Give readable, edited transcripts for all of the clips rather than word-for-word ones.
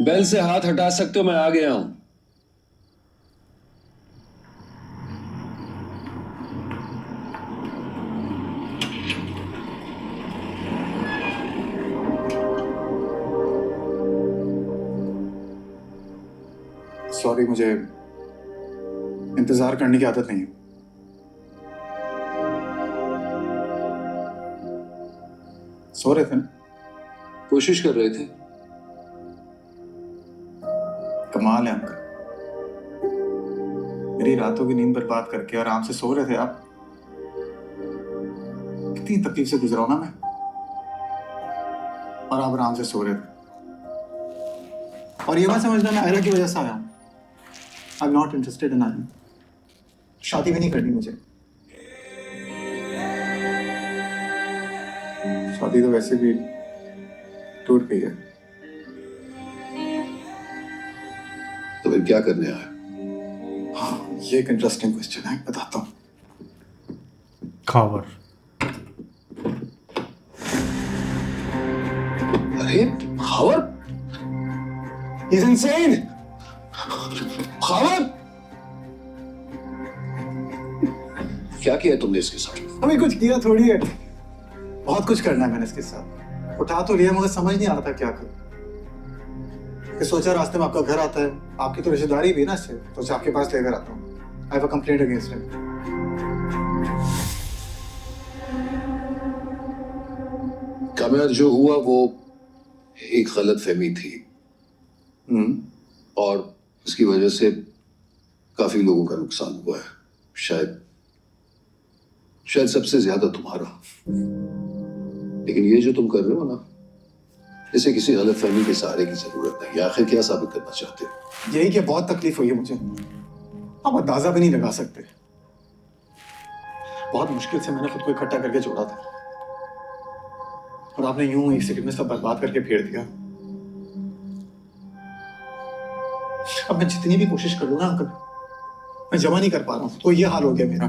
Bell से हाथ हटा सकते हो, मैं आ गया हूं। सॉरी, मुझे इंतजार करने की आदत नहीं है। सो रहे थे ना? कोशिश कर रहे थे। कमाल है अंकल, मेरी रातों की नींद बर्बाद करके आराम से सो रहे थे आप। कितनी तकलीफ से गुजरा हूं ना मैं, और आप आराम से सो रहे थे। और ये बात समझना, मैं आयरा की वजह से आया हूँ। I am not interested in Aira. शादी भी नहीं करनी मुझे। शादी तो वैसे भी टूट गई है। तो फिर क्या करने आया? हाँ, ये एक इंटरेस्टिंग क्वेश्चन है, बताता हूँ। खावर। अरे खावर, He's insane! खावर, क्या किया तुमने इसके साथ? अभी कुछ किया थोड़ी है, बहुत कुछ करना है मैंने इसके साथ। उठा तो लिया मगर समझ नहीं आ रहा था क्या करूं। कि सोचा रास्ते में आपका घर आता है, आपकी तो रिश्तेदारी भी ना इससे, तो आपके पास लेकर आता हूँ। I have a complaint against him. कामयाब जो हुआ वो एक गलत फहमी थी, और उसकी वजह से काफी लोगों का नुकसान हुआ है। शायद शायद सबसे ज्यादा तुम्हारा। लेकिन ये जो तुम कर रहे हो ना, इसे किसी गलत फहमी के सहारे की जरूरत नहीं। आखिर क्या साबित करना चाहते हो? यही कि बहुत तकलीफ हुई है मुझे, आप अंदाजा भी नहीं लगा सकते। बहुत मुश्किल से मैंने खुद को इकट्ठा करके जोड़ा था, और आपने यूं एक सेकंड में सब बर्बाद करके फेर दिया। अब मैं जितनी भी कोशिश कर लूं ना अंकल, मैं जमा नहीं कर पा रहा हूं। तो ये हाल हो गया मेरा।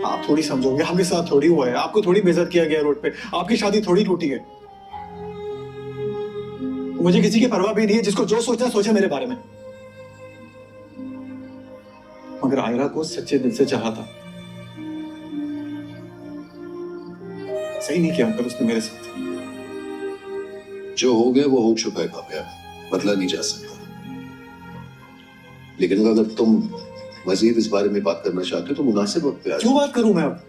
आप थोड़ी समझोगे, आपके साथ थोड़ी हुआ है, आपको थोड़ी बेइज्जत किया गया रोड पे, आपकी शादी थोड़ी टूटी है। मुझे किसी की परवाह भी नहीं है, जिसको जो सोचना सोचे मेरे बारे में। मगर आयरा को सच्चे दिल से चाहा था। सही नहीं किया अंकल उसने मेरे साथ। जो हो गया वो हो चुका है कामयाब, बदला नहीं जा सकता। लेकिन अगर तुम मजीद इस बारे में बात करना चाहते हो तो मुनासिब वक्त पे आ क्यों बात करूं मैं अब?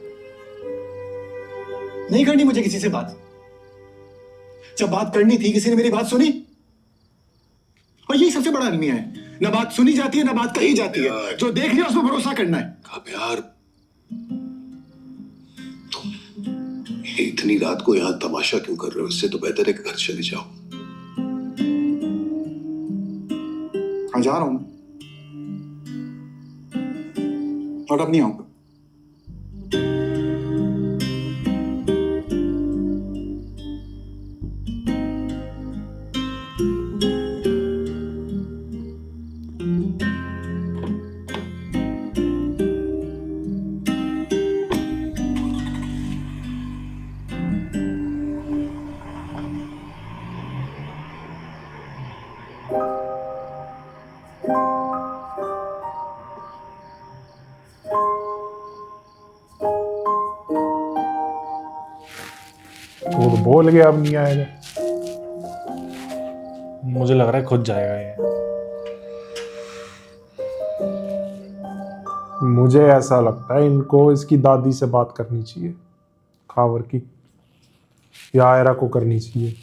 नहीं करनी मुझे किसी से बात। जब बात करनी थी किसी ने मेरी बात सुनी? और यही सबसे बड़ा अलमिया है, ना बात सुनी जाती है ना बात कही जाती है। जो देख लिया उस पर भरोसा करना है। कामयाब, तुम इतनी रात को यहाँ तमाशा क्यों कर रहे हो? इससे तो बेहतर है कि घर चले जाओ। हाँ, जा रहा हूं और अब नहीं आऊंगा। वो तो बोल गया अब नहीं आएगा। मुझे लग रहा है खुद जाएगा ये। मुझे ऐसा लगता है इनको इसकी दादी से बात करनी चाहिए, खावर की, या आयरा को करनी चाहिए।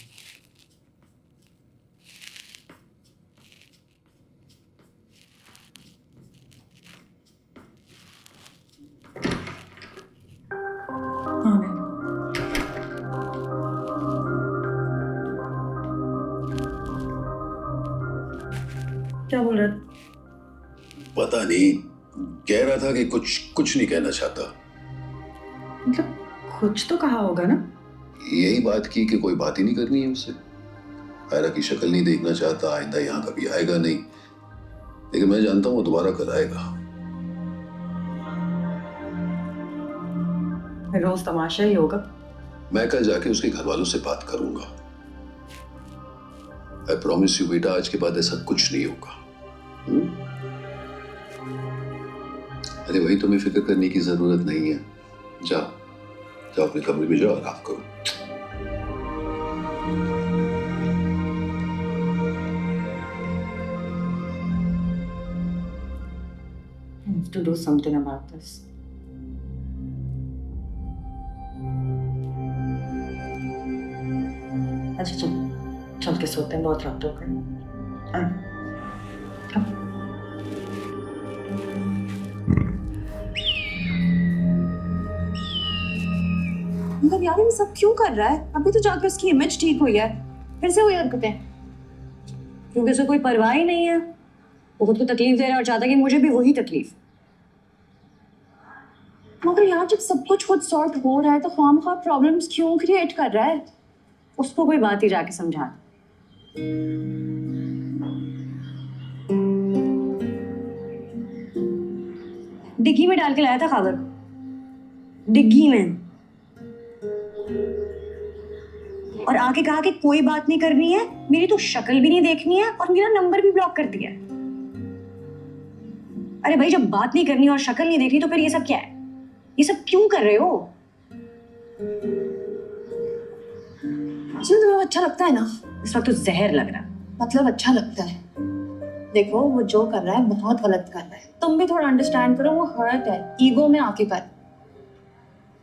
क्या बोल रहा? पता नहीं, कह रहा था कि कुछ नहीं कहना चाहता। मतलब कुछ तो कहा होगा ना? यही बात की कि कोई बात ही नहीं करनी है उससे। आयरा की शक्ल नहीं देखना चाहता, आइंदा यहाँ कभी आएगा नहीं। लेकिन मैं जानता हूँ वो दोबारा कल आएगा। रोज तमाशा ही होगा। मैं कल जाके उसके घर वालों से बात करूंगा। आई प्रॉमिस यू बेटा, आज के बाद ऐसा कुछ नहीं होगा। हुँ? अरे भाई, तुम्हें फिक्र करने की जरूरत नहीं है। जाओ जाओ अपने कमरे में जाओ, आराम करो। I have to do something about this. अच्छा चल के सोते हैं, बहुत रात हो गई। मतलब यार ये सब क्यों कर रहा है? अभी तो जाकर उसकी इमेज ठीक हुई है, फिर से वही हरकतें। क्योंकि उसे कोई परवाह ही नहीं है। वो खुद को तकलीफ दे रहा है और चाहता है कि मुझे भी वही तकलीफ। मगर यार जब सब कुछ खुद सॉर्ट हो रहा है तो खामखा प्रॉब्लम्स क्यों क्रिएट कर रहा है? उसको कोई बात ही जाके समझा। डिग्गी में डाल के लाया था खावर को, डिग्गी में, और आके कहा कि कोई बात नहीं करनी है, मेरी तो शक्ल भी नहीं देखनी है और मेरा नंबर भी ब्लॉक कर दिया। अरे भाई, जब बात नहीं करनी और शक्ल नहीं देखनी तो फिर ये सब क्या है? ये सब क्यों कर रहे हो? चलो तुम्हें अच्छा लगता है ना? इस वक्त तो जहर लग रहा है। मतलब अच्छा लगता है। देखो वो जो कर रहा है बहुत गलत कर रहा है, तुम भी थोड़ा अंडरस्टैंड करो। वो हर्ट है, ईगो में आके कर।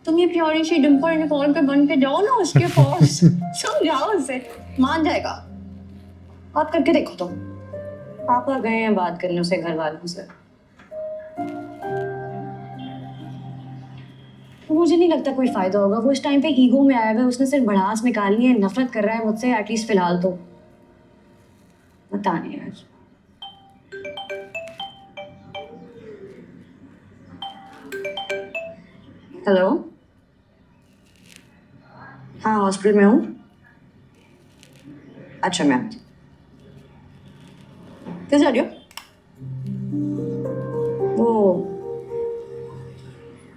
तुम ये प्यारी सी डिम्पल के कॉल पे बन के जाओ ना उसके पास, समझाओ उसे, मान जाएगा। बात करके देखो तुम। पापा गए हैं बात करने उसे घर वालों से। तो मुझे नहीं लगता कोई फायदा होगा। वो इस टाइम पे ईगो में आया हुआ है, उसने सिर्फ भड़ास निकालनी है, नफरत कर रहा है मुझसे, एटलीस्ट फिलहाल तो। पता नहीं यार। हेलो, हाँ हॉस्पिटल में हूँ। अच्छा मैम, कैसे आ रही हो?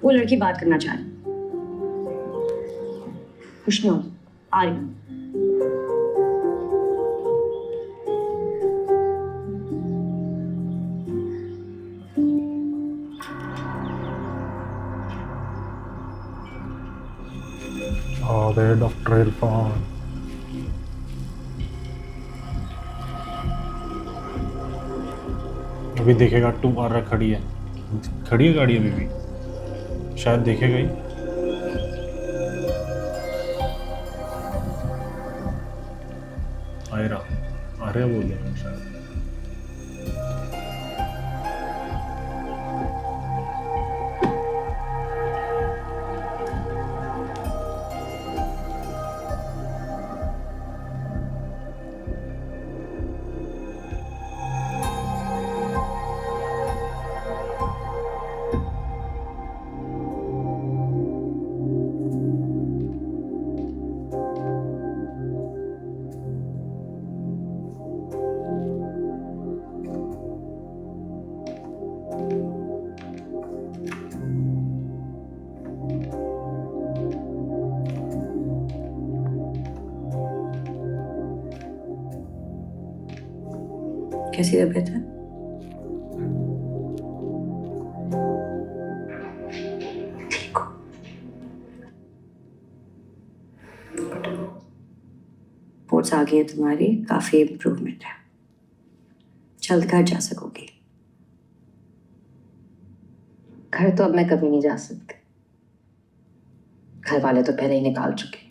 वो लड़की बात करना चाह रही। कुछ नहीं हो, आ रही हूँ। आ गए डॉक्टर इरफान। अभी देखेगा तुम्हारा खड़ी है गाड़ी अभी भी, शायद देखेगा ही। आ रहा बोल रहे हैं शायद। कैसी तबीयत है? ठीक हो? रिपोर्ट्स आ गई है तुम्हारी, काफी इम्प्रूवमेंट है, जल्द घर जा सकोगी। घर तो अब मैं कभी नहीं जा सकती, घर वाले तो पहले ही निकाल चुके।